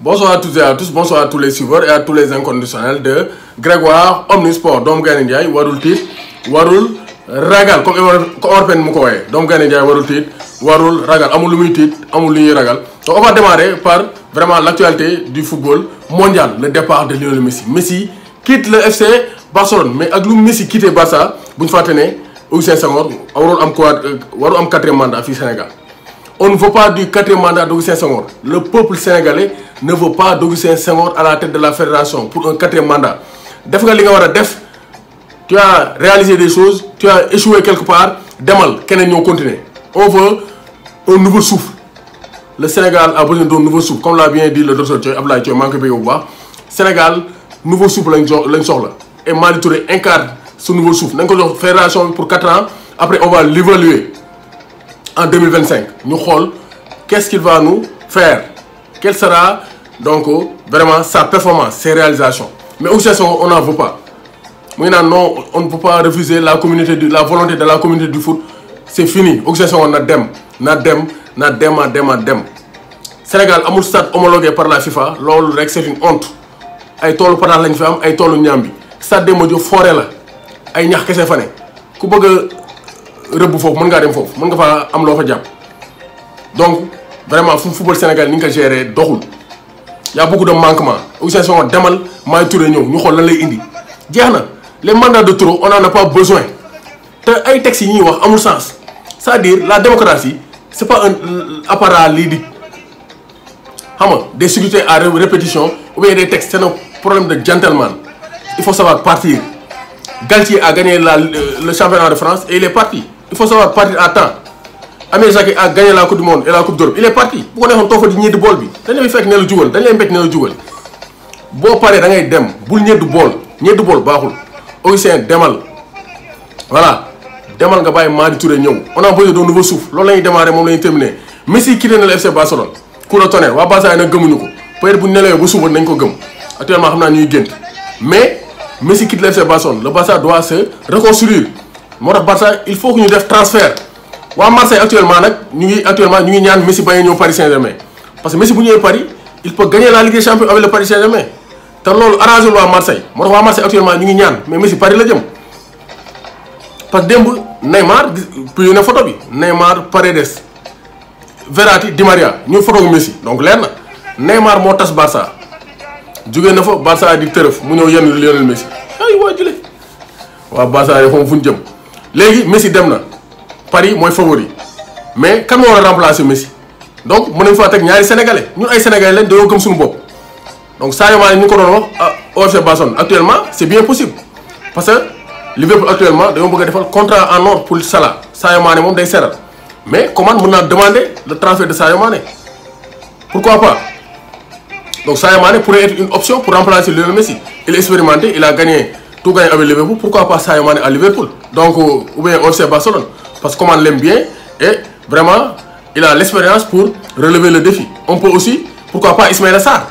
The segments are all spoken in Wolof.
Bonsoir à toutes et à tous, bonsoir à tous les suiveurs et à tous les inconditionnels de Grégoire Omnisport. Doomu Gaynde Njaay warul tiit warul ragal comme Omar Pène mu ko waxee Doomu Gaynde Njaay warul tiit warul ragal amul lu muy tiit amul lu ñuy ragal. Donc on va démarrer par vraiment l'actualité du football mondial, le départ de Lionel Messi. Messi quitte le FC Barcelone, mais ak lu Messi quitté Barça bu ñu fàtte ne Augustin Senghor warul am quatrième mandat fii Sénégal. On ne veut pas du quatrième mandat d'Augustin Senghor. Le peuple sénégalais ne veut pas d'Augustin Senghor à la tête de la fédération pour un quatrième mandat. Def nga li nga war a def, tu as réalisé des choses, tu as échoué quelque part, demal keneen ñoo continuer. On veut un nouveau souffle. Le Sénégal a besoin d'un nouveau souffle, comme l'a bien dit le docteur Thioye Abdoulaye Thioye maa ngi koy bëgg bu baax. Sénégal nouveau souffle lañ soxla et Madi Touré incarne ce nouveau souffle. Nañ ko jox fédération pour 4 ans, après on va l'évaluer en 2025. Ñu xool qu'est-ce qu'il va nous faire, quelle sera donc vraiment sa performance, ses réalisations. Mais Augustin Senghor on n'en veut pas. Mu ngi naan non, on ne peut pas refuser la volonté de la communauté du foot. C'est fini. Augustin Senghor na dem. Sénégal amul stade homologué par la FIFA, loolu rek c'est une honte. Ay toolu pataas lañ fi am, ay toolu ñambi. Stade Demba Diop forêt la, ay ñax kese fa ne. Ku bëgg a rëbb foofu mën ngaa dem foofu, mën nga fa am loo fa jàpp. Donc vraiment fu football Sénégal ni nga ko géré doxul. Y a beaucoup de manquements. Augustin Senghor demal Madi Touré ñëw ñu xool lan lay indi. Jeex na les mandats de trop on n'en a pas besoin. Te ay textes yi ñuy wax amul sens. C'est-à-dire la démocratie c'est pas un appareil lii di xam nga des scrutins à répétition ou bien des textes c'est un problème de gentleman. Il faut savoir partir. Galtier a gagné le championnat de France et il est parti. Il faut savoir partir à temps. Amir Jacquet a gagné la coupe du monde et la coupe d'Europe. Il est parti. Bu ko neexoon toog fa di ñeenti bool bi dañ lay fekk ne la jugal dañ lay mbéj ne la jugal boo paree da ngay dem bul ñeenti bool baaxul. Augustin demal voilà. demal nga bàyyi Madi Touré ñëw on a besoin d'un nouveau souffle loolu la ñuy démarrer moom la ñuy terminer. Messi quitté na le FC Barcelone coup de tonnerre waa Barça yi nag gëmuñu ko peut-être bu ñu nelawee ba suba nañ ko gëm actuellement xam naa ñuy gént mais Messi quitte le FC Barcelone le Barça doit se reconstruire moo tax Barça il faut que ñu def transfert waa Marseille actuellement ñu ngi ñaan Messi bañ a ñëw Paris Saint-Germain parce que Messi bu ñëwee Paris il peut gagner la Ligue des Champions avec le Paris Saint-Germain te loolu arrangé waa Marseille moo tax waa Marseille actuellement ñu ngi ñaan mais Messi Paris la jëm parce que démb Neymar publié na photo bi Neymar Paredes Verratti Di Maria ñu photo gu Messi donc leer na Neymar moo tas Barça jógee na fa Barça di tërëf mu ñëw yenn Lionel Messi ay waa jële waa Barça yi xam fu ñu jëm léegi Messi dem na Paris mooy favori mais kan moo war a remplacer Messi donc mën nañu faa teg ñaari sénégalais ñun ay sénégalais lañ dañoo gëm suñu bopp donc Sadio Mané ñu ko doon wax au FC Barcelone actuellement c'est bien possible parce que Liverpool actuellement dañoo bëgg a defal contrat en or pour Salah Sadio Mané moom day seral mais comment mën naa demander le transfert de Sadio Mané pourquoi pas donc Sadio Mané pourrait être une option pour remplacer Lionel Messi il est expérimenté il a tout gagné avec Liverpool pourquoi pas Sadio Mané à Liverpool donc ou bien au FC Barcelone parce que Coman l'aime bien et vraiment il a l'expérience pour relever le défi on peut aussi pourquoi pas Ismaïla Sarr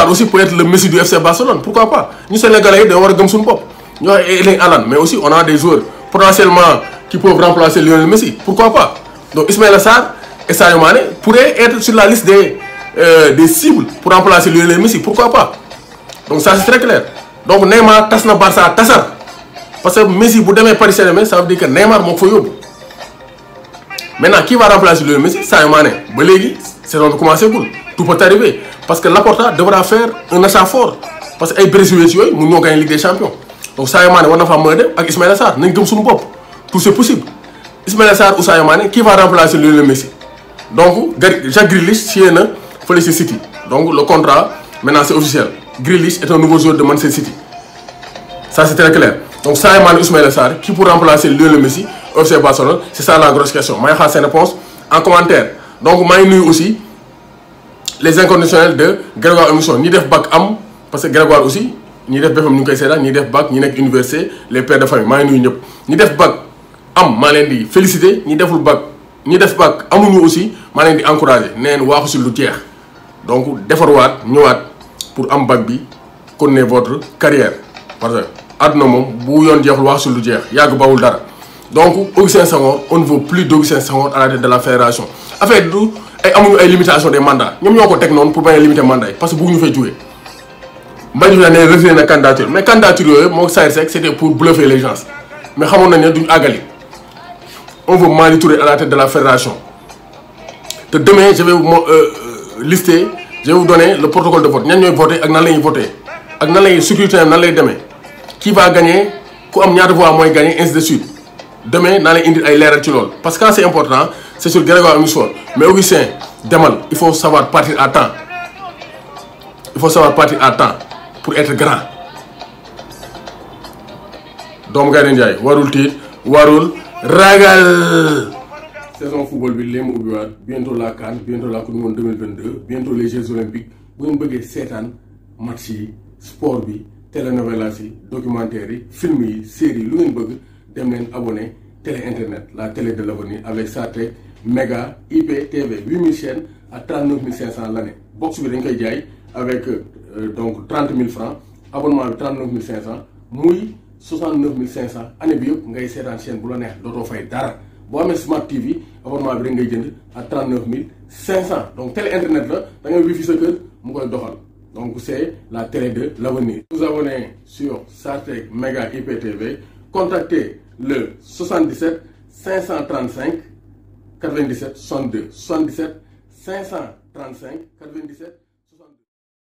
aussi peut être le Messi du FC Barcelone pourquoi pas ñu Sénégalais yi dañoo war a gëm suñu bopp ñu wax Erling Haaland mais aussi on a des joueurs potentiellement qui peuvent remplacer Lionel Messi pourquoi pas donc Ismaïla Sarr et Sadio Mané pourraient être sur la liste des cibles pour remplacer Lionel Messi pourquoi pas donc ça c'est très clair donc Neymar tas na Barça tasar parce que Messi bu demee Paris Saint-Germain ça veut dire que Neymar moo ko fa yóbbu maintenant qui va remplacer Lionel Messi Sadio Mané ba léegi saison bi commencé gul tout peut arriver parce que Laporta devra faire un achat fort parce que ay Brésiliens yooyu mun ñoo gagner Ligue des Champions donc Sadio Mané war na faa mën a dem ak Ismaïla Sarr nañ gëm suñu bopp tout c'est possible Ismaïla Sarr ou Sadio Mané qui va remplacer Lionel Messi donc Jack Grealish signé na fële ci City donc le contrat maintenant c'est officiel Grealish est un nouveau joueur de Manchester City ça c'est très clair donc Sadio Mané Ismaïla Sarr qui pour remplacer Lionel Messi au FC Barcelone c'est ça la grosse question maa ngi xaar seen réponse en commentaire donc maa ngi nuyu aussi les inconditionnels de Grégoire Émission ñi def bac am parce que Grégoire aussi ñi def BFM ñu ngi koy seetaan ñi def bac ñi nekk université les pères de famille maa ngi nuyu ñëpp ñi def bac am maa leen di féliciter ñi deful bac ñi def bac amuñu aussi maa leen di encourager neen waaxu si lu jeex donc defarwaat ñëwaat pour am bac bi continuer votre carrière parce que àdduna moom bu yoon jeexul waaxu si lu jeex yàgg bawul dara donc Augustin Senghor on ne veut plus d'Augustin Senghor à la tête de la fédération affaire du ay amuñu ay limitation des mandats ñoom ñoo ko teg noonu pour bañ a limiter mandat yi parce que bëgg ñu fay jógee bañ ñu ne retiré na candidature mais candidature yooyu moo Saër Seck c'était pour bluffer les gens mais xamoon nañ ne duñ àggali on veut Malick Touré à la tête de la fédération te demain je vais lister je vais vous donner le protocole de vote ñan ñooy voté ak nan la ñuy voté ak nan lay sécurité nan lay demee qui va gagner ku am ñaata voix mooy gagner ainsi de suite demain naa lay indil ay leeral ci loolu parce que quand c'est important c'est sur Grégoire Amissor mais Augustin demal il faut savoir partir à temps il faut savoir partir à temps pour être grand doomu Gaynde Njaay warul tiit warul ragal. saison football bi léegi mu ubbiwaat bientôt la CAN bientôt la Coupe du Monde 2022 bientôt les Jeux olympiques bu ngeen bëggee seetaan match yi sport bi télénovelas yi documentaires yi film yi séries yi lu ngeen bëgg dem leen abonné télé internet la télé de l'avenir avec sa télé méga IPTV 8000 chaînes à 39 500 l'année box bi dañ koy jaay avec donc 30 000 francs abonnement bi 39 500 muy 69 500 année bi yëpp ngay seetaan chaîne bu la neex dootoo fay dara boo amee Smart TV abonnement bi rek ngay jënd à 39 500 donc télé internet la da ngay wifi sa kër mu koy doxal donc c'est la télé de l'avenir. Vous abonnez sur Sartec Méga IPTV contactez le 77 535 97 62 77 535 97